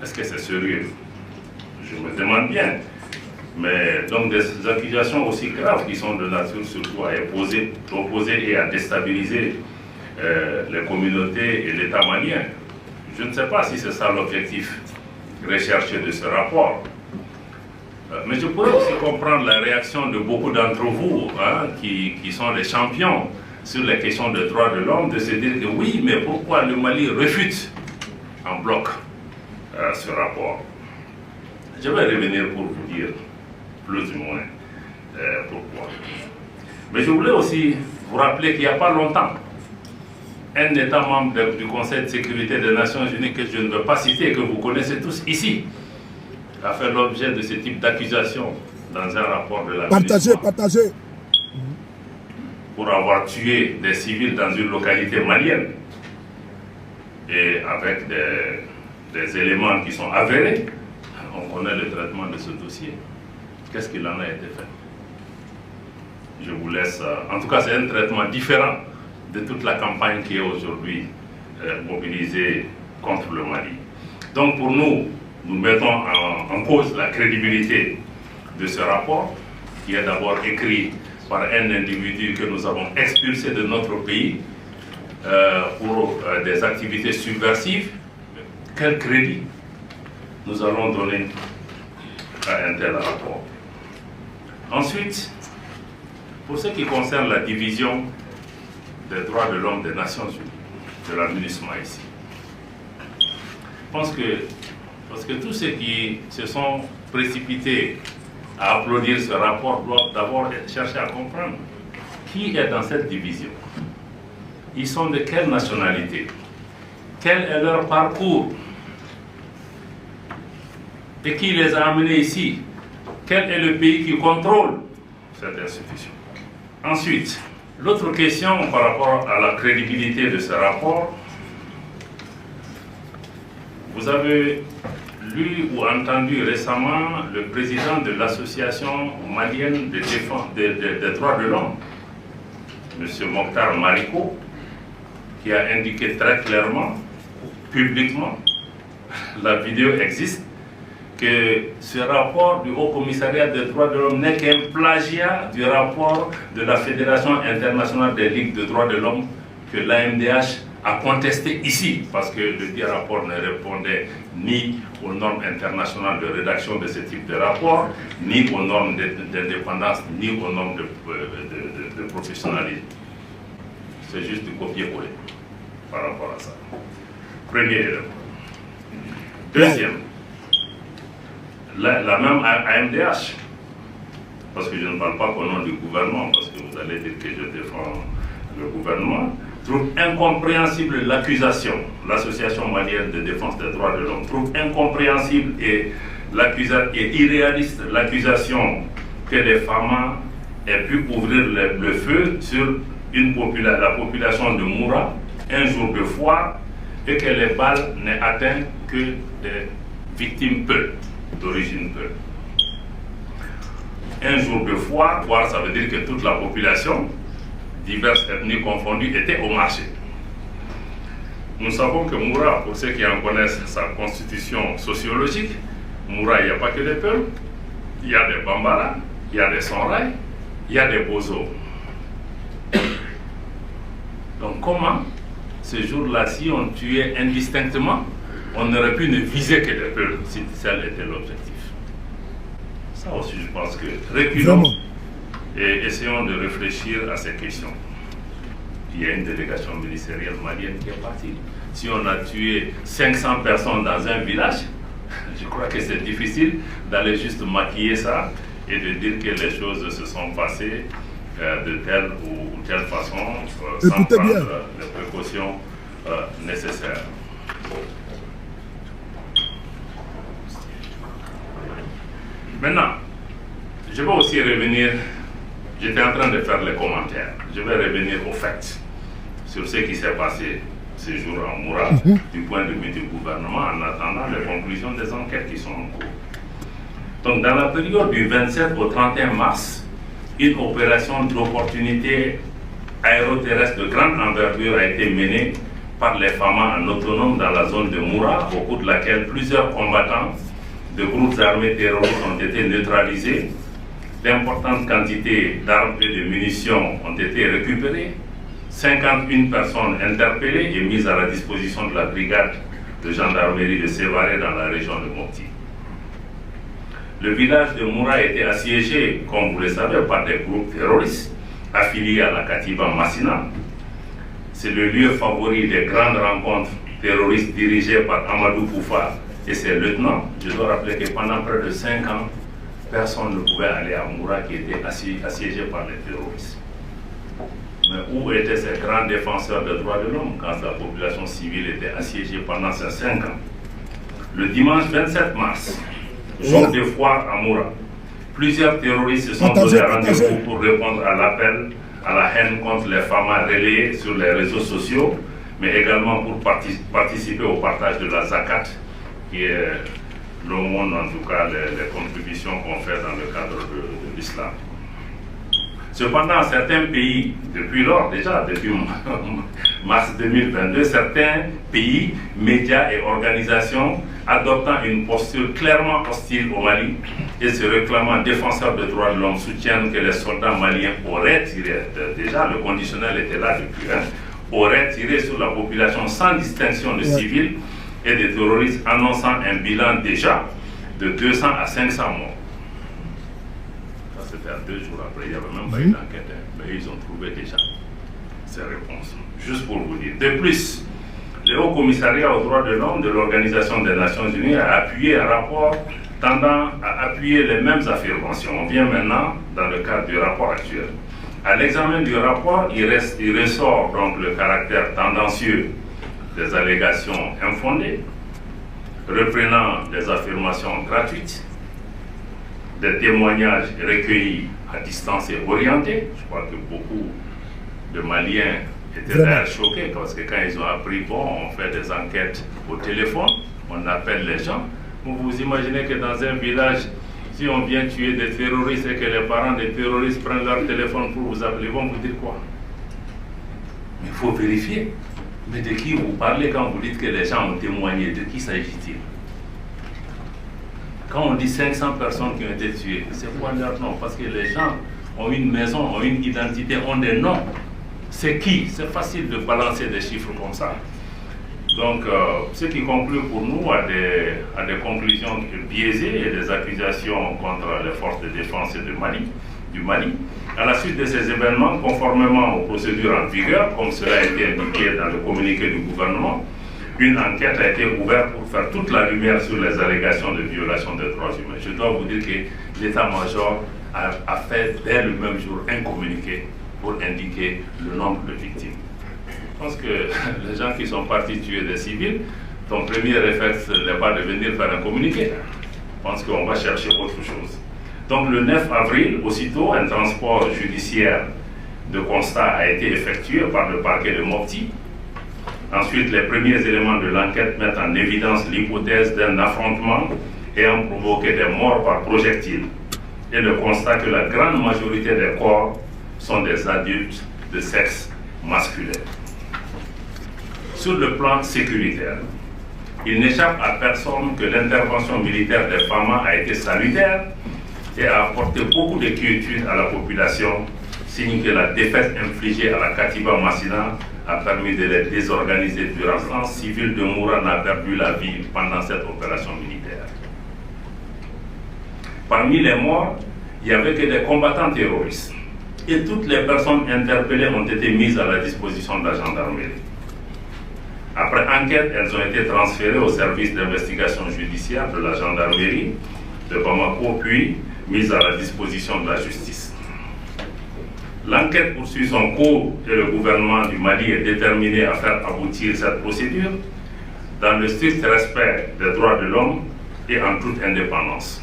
Est-ce que c'est sérieux? Je me demande bien. Mais donc des accusations aussi graves qui sont de nature surtout à opposer et à déstabiliser les communautés et l'État malien. Je ne sais pas si c'est ça l'objectif recherché de ce rapport. Mais je pourrais aussi comprendre la réaction de beaucoup d'entre vous, hein, qui sont les champions sur les questions de droits de l'homme, de se dire que oui, mais pourquoi le Mali refute en bloc ce rapport? Je vais revenir pour vous dire plus ou moins pourquoi. Mais je voulais aussi vous rappeler qu'il n'y a pas longtemps, un État membre du Conseil de sécurité des Nations Unies que je ne veux pas citer, que vous connaissez tous ici, a fait l'objet de ce type d'accusation dans un rapport de la Partagez. pour avoir tué des civils dans une localité malienne et avec des éléments qui sont avérés. On connaît le traitement de ce dossier. Qu'est-ce qu'il en a été fait? Je vous laisse... en tout cas, c'est un traitement différent de toute la campagne qui est aujourd'hui mobilisée contre le Mali. Donc pour nous, nous mettons en cause la crédibilité de ce rapport, qui est d'abord écrit par un individu que nous avons expulsé de notre pays pour des activités subversives. Quel crédit nous allons donner à un tel rapport? Ensuite, pour ce qui concerne la division des droits de l'homme des Nations Unies, de la MINUSMA ici, je pense que parce que tous ceux qui se sont précipités à applaudir ce rapport doivent d'abord chercher à comprendre qui est dans cette division. Ils sont de quelle nationalité? Quel est leur parcours? Et qui les a amenés ici? Quel est le pays qui contrôle cette institution? Ensuite, l'autre question par rapport à la crédibilité de ce rapport, vous avez lu ou entendu récemment le président de l'association malienne de défense des droits de l'homme, M. Mokhtar Mariko, qui a indiqué très clairement, publiquement, la vidéo existe, que ce rapport du Haut Commissariat des droits de l'homme n'est qu'un plagiat du rapport de la Fédération internationale des ligues de droits de l'homme que l'AMDH a contesté ici, parce que le dit rapport ne répondait ni aux normes internationales de rédaction de ce type de rapport, ni aux normes d'indépendance, ni aux normes de professionnalisme. C'est juste du copier-coller par rapport à ça. Premier élément. Deuxième, la même AMDH, parce que je ne parle pas au nom du gouvernement, parce que vous allez dire que je défends le gouvernement, trouve incompréhensible l'accusation, l'association malienne de défense des droits de l'homme trouve incompréhensible et irréaliste l'accusation que les FAMA aient pu ouvrir le feu sur la population de Moura un jour de foire et que les balles n'aient atteint que des victimes peu, d'origine peu. Un jour de foire, ça veut dire que toute la population, diverses ethnies confondues, étaient au marché. Nous savons que Moura, pour ceux qui en connaissent sa constitution sociologique, Moura, il n'y a pas que des Peuls, il y a des Bambara, il y a des Sonrai, il y a des Bozo. Donc comment, ce jour-là, si on tuait indistinctement, on n'aurait pu ne viser que des Peuls, si tel était l'objectif. Ça aussi, je pense que reculons et essayons de réfléchir à ces questions. Il y a une délégation ministérielle malienne qui est partie. Si on a tué 500 personnes dans un village, je crois que c'est difficile d'aller juste maquiller ça et de dire que les choses se sont passées de telle ou telle façon sans prendre les précautions nécessaires. Maintenant, je vais aussi revenir, j'étais en train de faire les commentaires, je vais revenir au fait sur ce qui s'est passé ce jour en Moura, du point de vue du gouvernement, en attendant les conclusions des enquêtes qui sont en cours. Donc, dans la période du 27 au 31 mars, une opération d'opportunité aéroterrestre de grande envergure a été menée par les FAMA en autonome dans la zone de Moura, au cours de laquelle plusieurs combattants de groupes armés terroristes ont été neutralisés. D'importantes quantités d'armes et de munitions ont été récupérées. 51 personnes interpellées et mises à la disposition de la brigade de gendarmerie de Sévaré dans la région de Mopti. Le village de Moura a été assiégé, comme vous le savez, par des groupes terroristes affiliés à la Katiba Massina. C'est le lieu favori des grandes rencontres terroristes dirigées par Amadou Koufa et ses lieutenants. Je dois rappeler que pendant près de 5 ans, personne ne pouvait aller à Moura qui était assiégé par les terroristes. Mais où étaient ces grands défenseurs des droits de l'homme quand la population civile était assiégée pendant ces 5 ans? Le dimanche 27 mars, jour de foire à Moura, plusieurs terroristes se sont donné rendez-vous pour répondre à l'appel à la haine contre les femmes relayées sur les réseaux sociaux, mais également pour participer au partage de la zakat, qui est l'aumône, en tout cas les contributions qu'on fait dans le cadre de l'islam. Cependant, certains pays, depuis lors déjà, depuis mars 2022, certains pays, médias et organisations adoptant une posture clairement hostile au Mali et se réclamant défenseurs des droits de l'homme soutiennent que les soldats maliens auraient tiré, déjà le conditionnel était là depuis, auraient tiré sur la population sans distinction de civils et des terroristes, annonçant un bilan déjà de 200 à 500 morts. Ça c'était 2 jours après, il n'y avait même pas eu d'enquête, mais ils ont trouvé déjà ces réponses. Juste pour vous dire. De plus, le Haut Commissariat aux droits de l'homme de l'Organisation des Nations Unies a appuyé un rapport tendant à appuyer les mêmes affirmations. On vient maintenant dans le cadre du rapport actuel. À l'examen du rapport, il ressort donc le caractère tendancieux des allégations infondées, reprenant des affirmations gratuites, des témoignages recueillis à distance et orientés. Je crois que beaucoup de Maliens étaient d'ailleurs choqués parce que quand ils ont appris, bon, on fait des enquêtes au téléphone, on appelle les gens. Vous imaginez que dans un village, si on vient tuer des terroristes et que les parents des terroristes prennent leur téléphone pour vous appeler, ils vont vous dire quoi? Mais il faut vérifier. Mais de qui vous parlez quand vous dites que les gens ont témoigné? De qui s'agit-il? Quand on dit 500 personnes qui ont été tuées, c'est quoi leur nom? Parce que les gens ont une maison, ont une identité, ont des noms. C'est qui? C'est facile de balancer des chiffres comme ça. Donc, ce qui conclut pour nous à des conclusions biaisées et des accusations contre les forces de défense du Mali. À la suite de ces événements, conformément aux procédures en vigueur, comme cela a été indiqué dans le communiqué du gouvernement, une enquête a été ouverte pour faire toute la lumière sur les allégations de violation des droits humains. Je dois vous dire que l'état-major a fait dès le même jour un communiqué pour indiquer le nombre de victimes. Je pense que les gens qui sont partis tuer des civils, ton premier réflexe n'est pas de venir faire un communiqué. Je pense qu'on va chercher autre chose. Donc le 9 avril, aussitôt, un transport judiciaire de constat a été effectué par le parquet de Mopti. Ensuite, les premiers éléments de l'enquête mettent en évidence l'hypothèse d'un affrontement ayant provoqué des morts par projectiles et le constat que la grande majorité des corps sont des adultes de sexe masculin. Sur le plan sécuritaire, il n'échappe à personne que l'intervention militaire des FAMA a été salutaire et a apporté beaucoup de quiétude à la population, signe que la défaite infligée à la Katiba Massina a permis de les désorganiser durant ce temps. Civil de Moura n'a perdu la vie pendant cette opération militaire. Parmi les morts, il n'y avait que des combattants terroristes. Et toutes les personnes interpellées ont été mises à la disposition de la gendarmerie. Après enquête, elles ont été transférées au service d'investigation judiciaire de la gendarmerie de Bamako, puis mises à la disposition de la justice. L'enquête poursuit son cours et le gouvernement du Mali est déterminé à faire aboutir cette procédure dans le strict respect des droits de l'homme et en toute indépendance.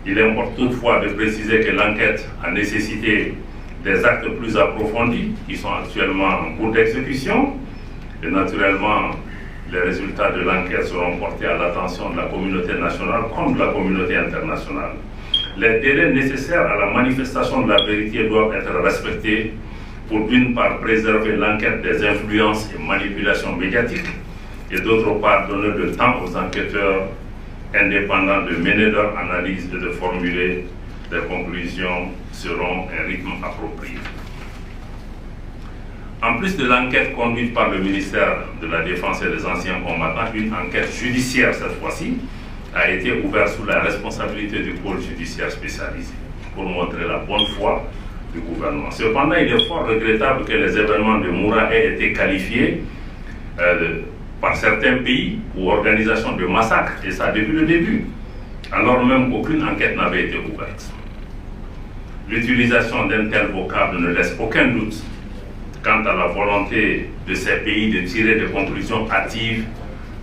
Il importe toutefois de préciser que l'enquête a nécessité des actes plus approfondis qui sont actuellement en cours d'exécution et naturellement les résultats de l'enquête seront portés à l'attention de la communauté nationale comme de la communauté internationale. Les délais nécessaires à la manifestation de la vérité doivent être respectés pour d'une part préserver l'enquête des influences et manipulations médiatiques et d'autre part donner le temps aux enquêteurs indépendants de mener leur analyse et de formuler des conclusions selon un rythme approprié. En plus de l'enquête conduite par le ministère de la Défense et des Anciens Combattants, une enquête judiciaire cette fois-ci a été ouverte sous la responsabilité du pôle judiciaire spécialisé pour montrer la bonne foi du gouvernement. Cependant, il est fort regrettable que les événements de Moura aient été qualifiés par certains pays ou organisations de massacre, et ça depuis le début, alors même qu'aucune enquête n'avait été ouverte. L'utilisation d'un tel vocable ne laisse aucun doute quant à la volonté de ces pays de tirer des conclusions hâtives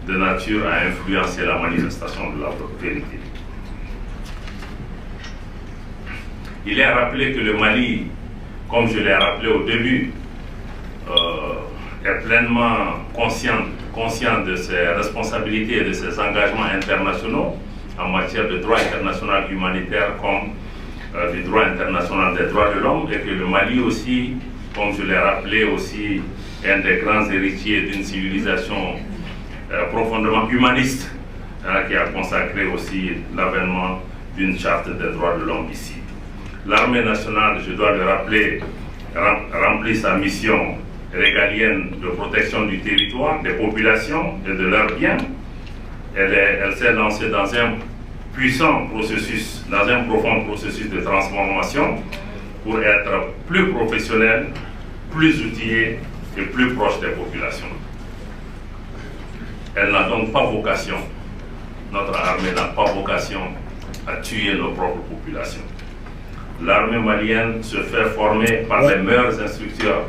de nature à influencer la manifestation de la vérité. Il est rappelé que le Mali, comme je l'ai rappelé au début, est pleinement conscient de ses responsabilités et de ses engagements internationaux en matière de droit international humanitaire comme du droit international des droits de l'homme, et que le Mali aussi, comme je l'ai rappelé aussi, est un des grands héritiers d'une civilisation profondément humaniste, qui a consacré aussi l'avènement d'une charte des droits de l'homme ici. L'armée nationale, je dois le rappeler, remplit sa mission régalienne de protection du territoire, des populations et de leurs biens. Elle s'est lancée dans un puissant processus, dans un profond processus de transformation pour être plus professionnelle, plus outillée et plus proche des populations. Elle n'a donc pas vocation, notre armée n'a pas vocation à tuer nos propres populations. L'armée malienne se fait former par les meilleurs instructeurs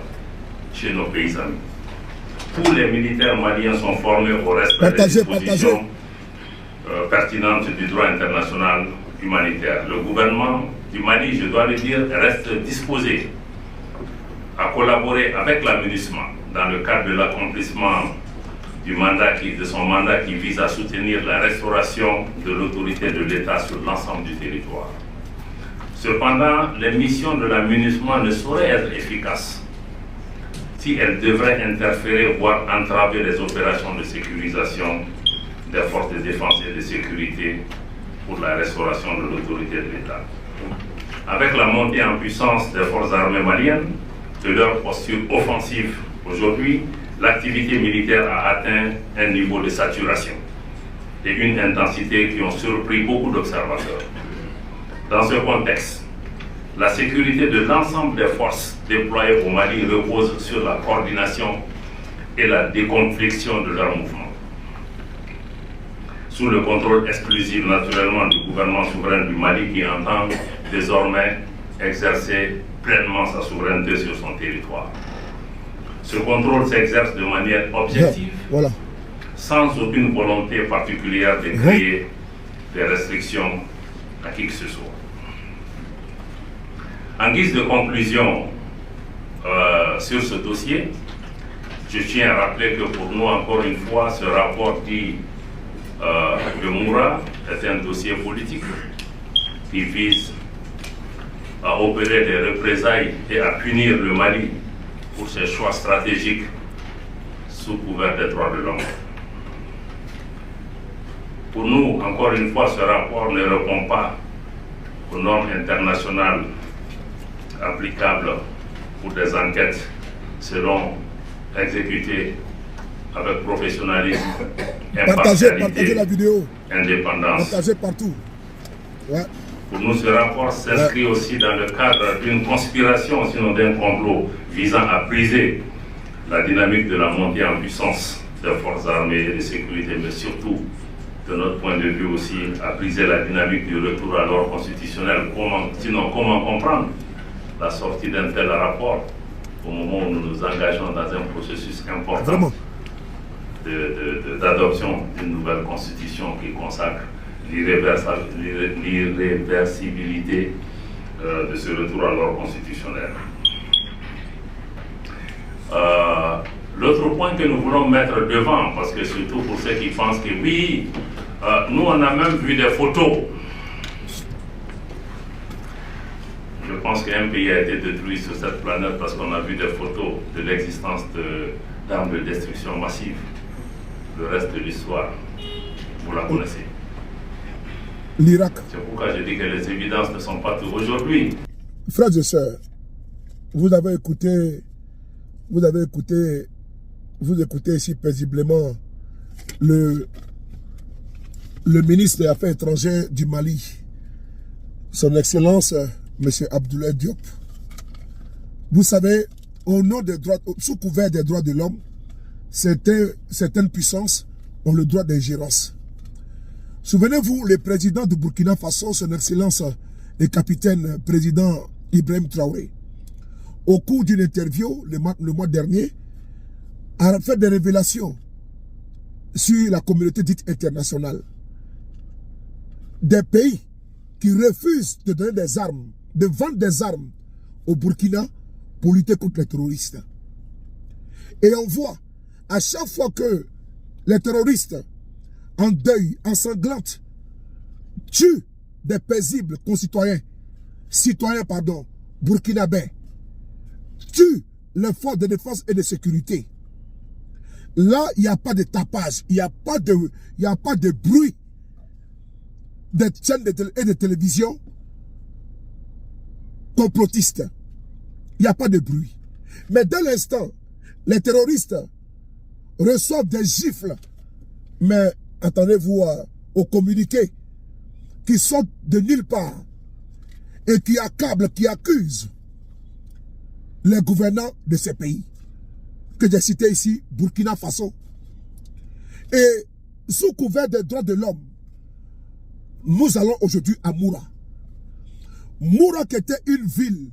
chez nos pays amis. Tous les militaires maliens sont formés au respect des dispositions pertinentes du droit international humanitaire. Le gouvernement du Mali, je dois le dire, reste disposé à collaborer avec la MINUSMA dans le cadre de l'accomplissement de son mandat qui vise à soutenir la restauration de l'autorité de l'État sur l'ensemble du territoire. Cependant, les missions de la MINUSMA ne sauraient être efficaces si elles devraient interférer, voire entraver les opérations de sécurisation des forces de défense et de sécurité pour la restauration de l'autorité de l'État. Avec la montée en puissance des forces armées maliennes, de leur posture offensive aujourd'hui, l'activité militaire a atteint un niveau de saturation et une intensité qui ont surpris beaucoup d'observateurs. Dans ce contexte, la sécurité de l'ensemble des forces déployées au Mali repose sur la coordination et la déconfliction de leurs mouvements. Sous le contrôle exclusif naturellement du gouvernement souverain du Mali qui entend désormais exercer pleinement sa souveraineté sur son territoire. Ce contrôle s'exerce de manière objective, sans aucune volonté particulière de créer des restrictions à qui que ce soit. En guise de conclusion sur ce dossier, je tiens à rappeler que pour nous, encore une fois, ce rapport dit de Moura est un dossier politique qui vise à opérer des représailles et à punir le Mali pour ses choix stratégiques sous couvert des droits de l'homme. Pour nous, encore une fois, ce rapport ne répond pas aux normes internationales applicables pour des enquêtes selon exécutées avec professionnalisme, impartialité, indépendance. Partagez partout. Pour nous, ce rapport s'inscrit aussi dans le cadre d'une conspiration, sinon d'un complot, visant à briser la dynamique de la montée en puissance des forces armées et de sécurité, mais surtout, de notre point de vue aussi, à briser la dynamique du retour à l'ordre constitutionnel. Sinon, comment comprendre la sortie d'un tel rapport au moment où nous nous engageons dans un processus important d'adoption d'une nouvelle constitution qui consacre l'irréversibilité de ce retour à l'ordre constitutionnel. L'autre point que nous voulons mettre devant, parce que surtout pour ceux qui pensent que oui, nous on a même vu des photos. Je pense qu'un pays a été détruit sur cette planète parce qu'on a vu des photos de l'existence d'armes de destruction massive. Le reste de l'histoire, vous la connaissez. L'Irak. C'est pourquoi je dis que les évidences ne sont pas tout aujourd'hui. Frères et sœurs, vous écoutez ici paisiblement le ministre des Affaires étrangères du Mali, son Excellence, M. Abdoulaye Diop. Vous savez, au nom des droits, sous couvert des droits de l'homme, certaines puissances ont le droit d'ingérence. Souvenez-vous, le président du Burkina Faso, son Excellence et capitaine président Ibrahim Traoré, au cours d'une interview le mois dernier, a fait des révélations sur la communauté dite internationale. Des pays qui refusent de donner des armes, de vendre des armes au Burkina pour lutter contre les terroristes. Et on voit, à chaque fois que les terroristes, en deuil, ensanglantes, tuent des paisibles concitoyens, burkinabés, tuent les forces de défense et de sécurité. Là, il n'y a pas de tapage, il n'y a pas de bruit des chaînes et de télévision complotistes. Il n'y a pas de bruit. Mais dès l'instant, les terroristes reçoivent des gifles. Mais attendez-vous aux communiqués qui sortent de nulle part et qui accablent, qui accusent les gouvernants de ces pays que j'ai cités ici, Burkina Faso. Et sous couvert des droits de l'homme, nous allons aujourd'hui à Moura. Moura qui était une ville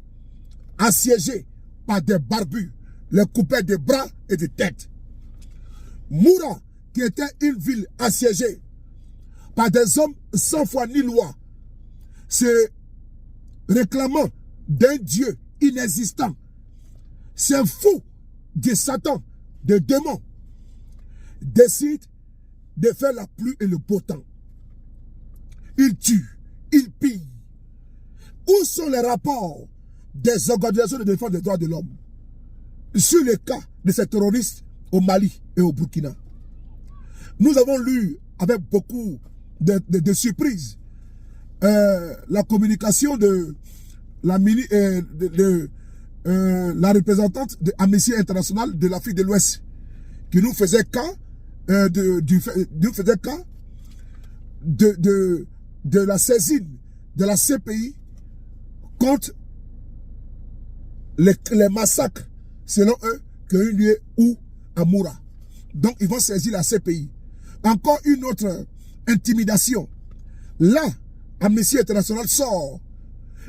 assiégée par des barbus, les coupaient de bras et de tête. Moura qui était une ville assiégée par des hommes sans foi ni loi, se réclamant d'un Dieu inexistant. C'est fou de Satan, de démons, décide de faire la pluie et le beau temps. Il tue, il pille. Où sont les rapports des organisations de défense des droits de l'homme sur le cas de ces terroristes au Mali et au Burkina? Nous avons lu avec beaucoup de surprises la communication de la représentante de Amnesty International de l'Afrique de l'Ouest qui nous faisait cas de la saisine de la CPI contre les massacres, selon eux, qui ont eu lieu où? À Moura. Donc, ils vont saisir la CPI. Encore une autre intimidation. Là, Amnesty International sort.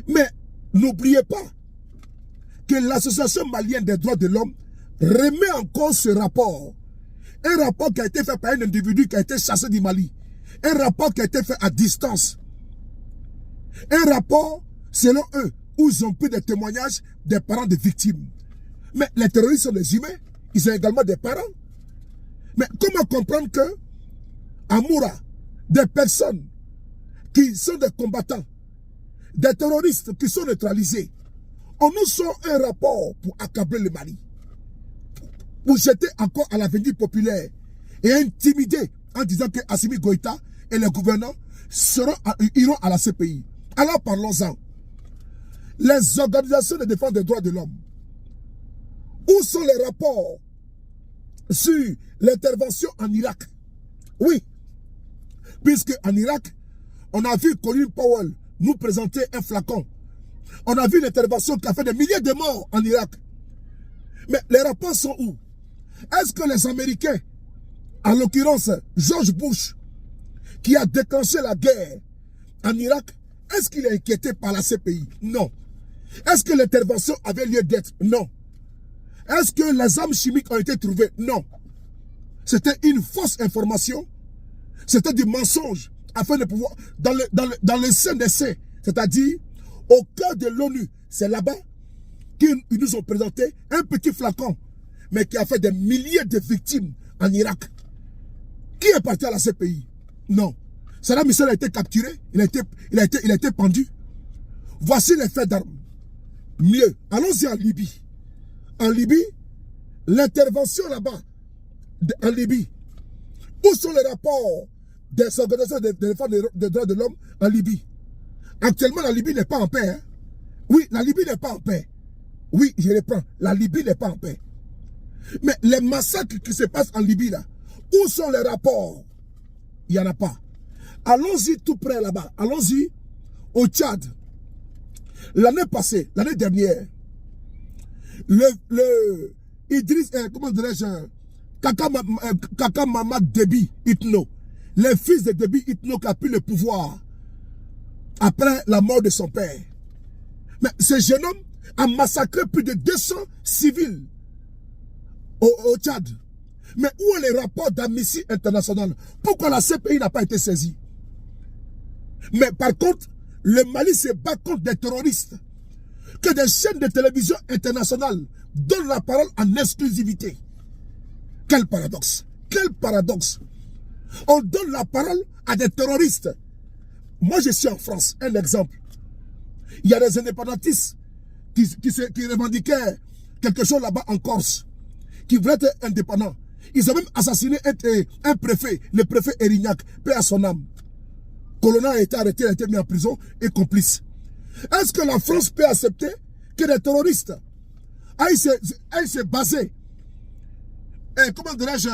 Mais n'oubliez pas que l'Association malienne des droits de l'homme remet en cause ce rapport. Un rapport qui a été fait par un individu qui a été chassé du Mali. Un rapport qui a été fait à distance. Un rapport, selon eux, où ils ont pris des témoignages des parents des victimes. Mais les terroristes sont des humains. Ils ont également des parents. Mais comment comprendre que à Moura, des personnes qui sont des combattants, des terroristes qui sont neutralisés, on nous sort un rapport pour accabler le Mali, pour jeter encore à l'avenir populaire et intimider en disant que Assimi Goïta et les gouvernants iront à la CPI. Alors parlons-en. Les organisations de défense des droits de l'homme, où sont les rapports sur l'intervention en Irak? Oui, puisque en Irak, on a vu Colin Powell nous présenter un flacon. On a vu l'intervention qui a fait des milliers de morts en Irak. Mais les rapports sont où? Est-ce que les Américains, en l'occurrence George Bush, qui a déclenché la guerre en Irak, est-ce qu'il est inquiété par la CPI? Non. Est-ce que l'intervention avait lieu d'être? Non. Est-ce que les armes chimiques ont été trouvées? Non. C'était une fausse information. C'était du mensonge afin de pouvoir, dans le sein des saints, c'est-à-dire au cœur de l'ONU, c'est là-bas qu'ils nous ont présenté un petit flacon, mais qui a fait des milliers de victimes en Irak. Qui est parti à la CPI? Non. Saddam Hussein a été capturé, il a été pendu. Voici les faits d'armes. Mieux, allons-y en Libye. En Libye, l'intervention là-bas, en Libye, où sont les rapports des organisations de défense des droits de l'homme en Libye? Actuellement, la Libye n'est pas en paix. Hein? Oui, la Libye n'est pas en paix. Oui, je reprends. La Libye n'est pas en paix. Mais les massacres qui se passent en Libye, là, où sont les rapports? Il n'y en a pas. Allons-y tout près là-bas. Allons-y au Tchad. L'année passée, l'année dernière, le Idriss, comment dirais-je, Kaka Mamad Déby Itno, le fils de Déby Itno qui a pris le pouvoir après la mort de son père. Mais ce jeune homme a massacré plus de 200 civils au Tchad. Mais où est les rapports d'Amnesty International? Pourquoi la CPI n'a pas été saisie? Mais par contre, le Mali se bat contre des terroristes. Que des chaînes de télévision internationales donnent la parole en exclusivité. Quel paradoxe! Quel paradoxe! On donne la parole à des terroristes. Moi, je suis en France, un exemple. Il y a des indépendantistes qui revendiquaient quelque chose là-bas en Corse, qui voulaient être indépendants. Ils ont même assassiné un préfet, le préfet Erignac, paix à son âme. Colonna a été arrêté, a été mis en prison et complice. Est-ce que la France peut accepter que des terroristes aillent se baser, comment dirais-je,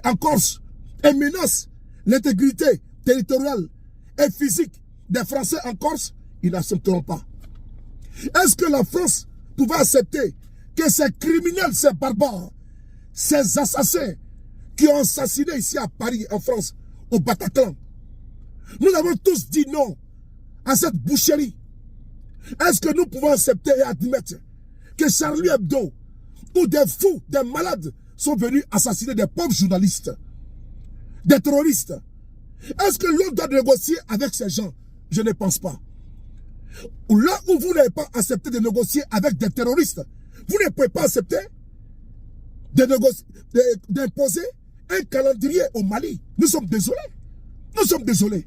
en Corse, et menacent l'intégrité territoriale et physique des Français en Corse? Ils n'accepteront pas. Est-ce que la France pouvait accepter que ces criminels, ces barbares, ces assassins qui ont assassiné ici à Paris, en France, au Bataclan, nous avons tous dit non à cette boucherie? Est-ce que nous pouvons accepter et admettre que Charlie Hebdo ou des fous, des malades sont venus assassiner des pauvres journalistes, des terroristes? Est-ce que l'on doit négocier avec ces gens? Je ne pense pas. Là où vous n'avez pas accepté de négocier avec des terroristes, vous ne pouvez pas accepter d'imposer un calendrier au Mali. Nous sommes désolés. Nous sommes désolés.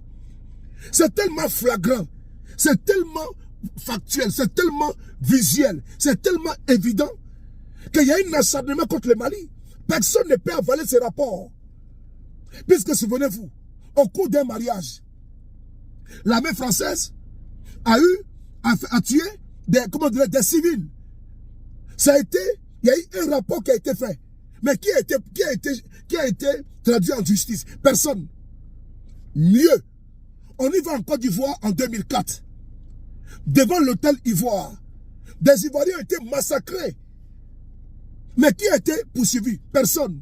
C'est tellement flagrant, c'est tellement factuel, c'est tellement visuel, c'est tellement évident qu'il y a un acharnement contre le Mali. Personne ne peut avaler ces rapports. Puisque, souvenez-vous, au cours d'un mariage, l'armée française a tué des civils. Il y a eu un rapport qui a été fait. Mais qui a été traduit en justice? Personne. Mieux, on y va en Côte d'Ivoire en 2004. Devant l'hôtel Ivoire, des Ivoiriens ont été massacrés. Mais qui a été poursuivi? Personne.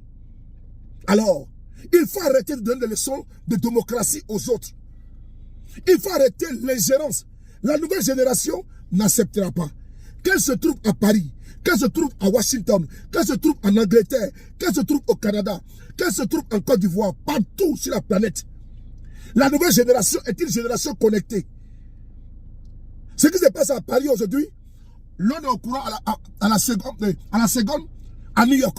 Alors, il faut arrêter de donner des leçons de démocratie aux autres. Il faut arrêter l'ingérence. La nouvelle génération n'acceptera pas. Qu'elle se trouve à Paris, qu'elle se trouve à Washington, qu'elle se trouve en Angleterre, qu'elle se trouve au Canada, qu'elle se trouve en Côte d'Ivoire, partout sur la planète. La nouvelle génération est une génération connectée. Ce qui se passe à Paris aujourd'hui, l'on est au courant à la seconde à New York.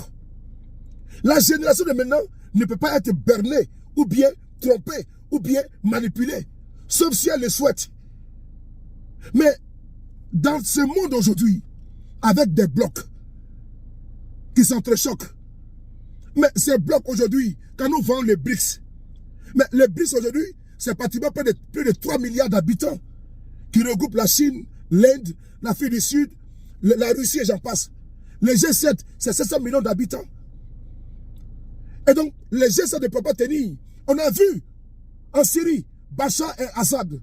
La génération de maintenant ne peut pas être bernée, ou bien trompée, ou bien manipulée, sauf si elle le souhaite. Mais dans ce monde aujourd'hui, avec des blocs qui s'entrechoquent, mais ces blocs aujourd'hui, quand nous vendons les BRICS, mais les BRICS aujourd'hui, c'est pratiquement plus de 3 milliards d'habitants qui regroupent la Chine, l'Inde, l'Afrique du Sud, la Russie et j'en passe. Les G7, c'est 700 millions d'habitants. Et donc, les G7 ne peuvent pas tenir. On a vu en Syrie, Bachar el-Assad,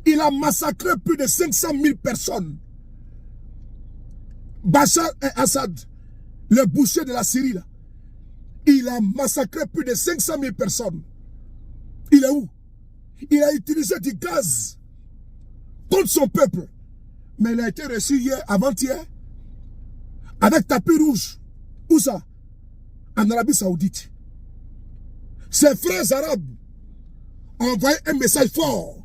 il a massacré plus de 500 000 personnes. Bachar el-Assad, le boucher de la Syrie, là, il a massacré plus de 500 000 personnes. Il est où? Il a utilisé du gaz contre son peuple. Mais il a été reçu hier, avant-hier, avec tapis rouge. Où ça? En Arabie Saoudite. Ses frères arabes ont envoyé un message fort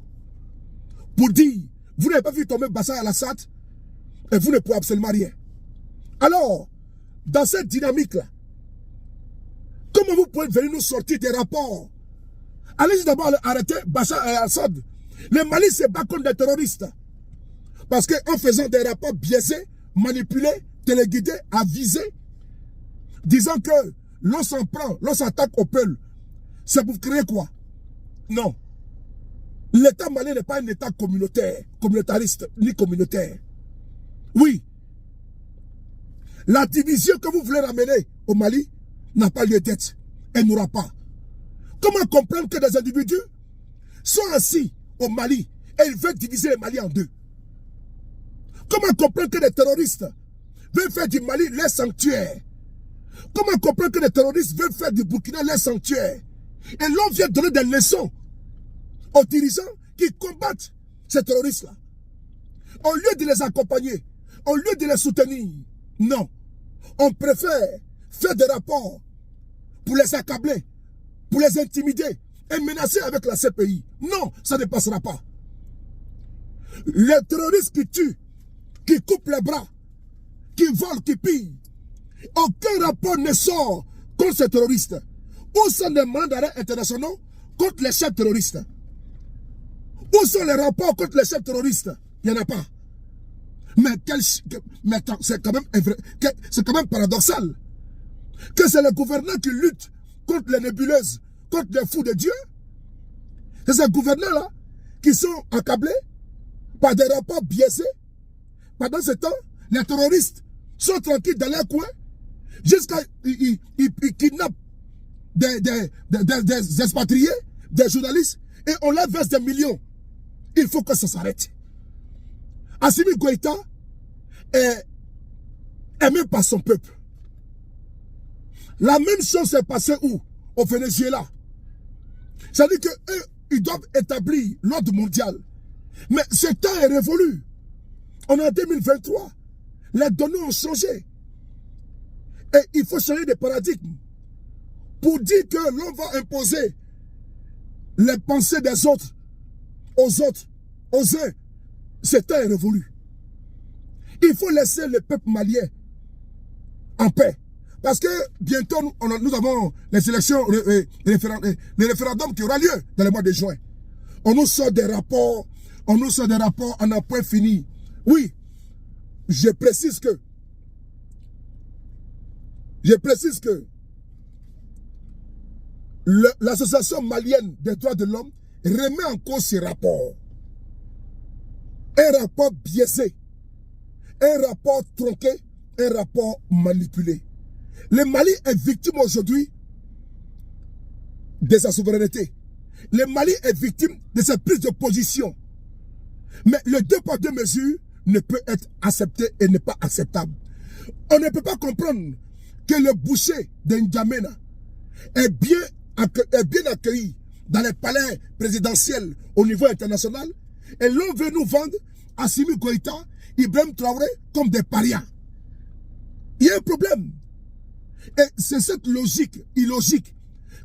pour dire, vous n'avez pas vu tomber Bachar el-Assad et vous ne pouvez absolument rien. Alors, dans cette dynamique-là, comment vous pouvez venir nous sortir des rapports? Allez-y d'abord arrêter Bachar el-Assad. Le Mali se bat contre des terroristes. Parce qu'en faisant des rapports biaisés, manipulés, téléguidés, avisés, disant que l'on s'en prend, l'on s'attaque au peuple, c'est pour créer quoi? Non. L'État malien n'est pas un État communautaire, communautariste, ni communautaire. Oui. La division que vous voulez ramener au Mali n'a pas lieu d'être. Elle n'aura pas. Comment comprendre que des individus sont assis au Mali et ils veulent diviser le Mali en deux? Comment comprendre que des terroristes veulent faire du Mali leur sanctuaire? Comment comprendre que des terroristes veulent faire du Burkina leur sanctuaire? Et l'on vient donner des leçons aux dirigeants qui combattent ces terroristes-là. Au lieu de les accompagner, au lieu de les soutenir, non. On préfère faire des rapports pour les accabler, pour les intimider et menacer avec la CPI. Non, ça ne passera pas. Les terroristes qui tuent, qui coupent les bras, qui volent, qui pillent, aucun rapport ne sort contre ces terroristes. Où sont les mandats d'arrêt internationaux contre les chefs terroristes? Où sont les rapports contre les chefs terroristes? Il n'y en a pas. Mais c'est quand même paradoxal que c'est le gouverneur qui lutte contre les nébuleuses, contre les fous de Dieu. C'est ces gouverneurs-là qui sont accablés par des rapports biaisés. Pendant ce temps, les terroristes sont tranquilles dans leur coin jusqu'à ils kidnappent des expatriés, des journalistes, et on leur verse des millions. Il faut que ça s'arrête. Assimi Goïta est aimé par son peuple. La même chose s'est passée où? Au Venezuela. C'est-à-dire qu'eux, ils doivent établir l'ordre mondial. Mais ce temps est révolu. On est en 2023. Les données ont changé. Et il faut changer de paradigme pour dire que l'on va imposer les pensées des autres aux autres, aux uns. Ce temps est révolu. Il faut laisser le peuple malien en paix. Parce que bientôt, nous avons les élections, le référendum qui aura lieu dans le mois de juin. On nous sort des rapports, en un point fini. Oui, je précise que l'association malienne des droits de l'homme remet en cause ces rapports. Un rapport biaisé, un rapport tronqué, un rapport manipulé. Le Mali est victime aujourd'hui de sa souveraineté. Le Mali est victime de sa prise de position. Mais le 2 par 2 mesures ne peut être accepté et n'est pas acceptable. On ne peut pas comprendre que le boucher d'Njamena est bien accueilli dans les palais présidentiels au niveau international et l'on veut nous vendre Assimi Goïta, Ibrahim Traoré comme des parias. Il y a un problème. Et c'est cette logique illogique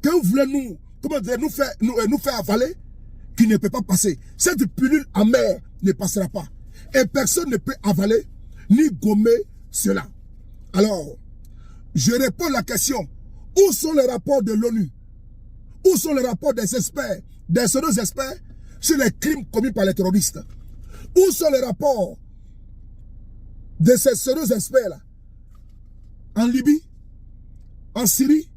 que vous voulez nous faire avaler qui ne peut pas passer. Cette pilule amère ne passera pas. Et personne ne peut avaler ni gommer cela. Alors, je réponds à la question. Où sont les rapports de l'ONU? Où sont les rapports des experts, des sérieux experts sur les crimes commis par les terroristes? Où sont les rapports de ces sérieux experts-là? En Libye, en Syrie,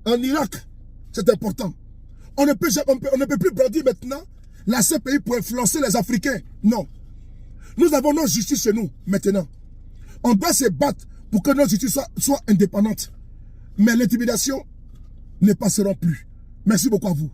en Irak, c'est important. On ne peut plus brandir maintenant la CPI pour influencer les Africains. Non. Nous avons nos justices chez nous maintenant. On doit se battre pour que nos justices soient indépendantes. Mais l'intimidation ne passera plus. Merci beaucoup à vous.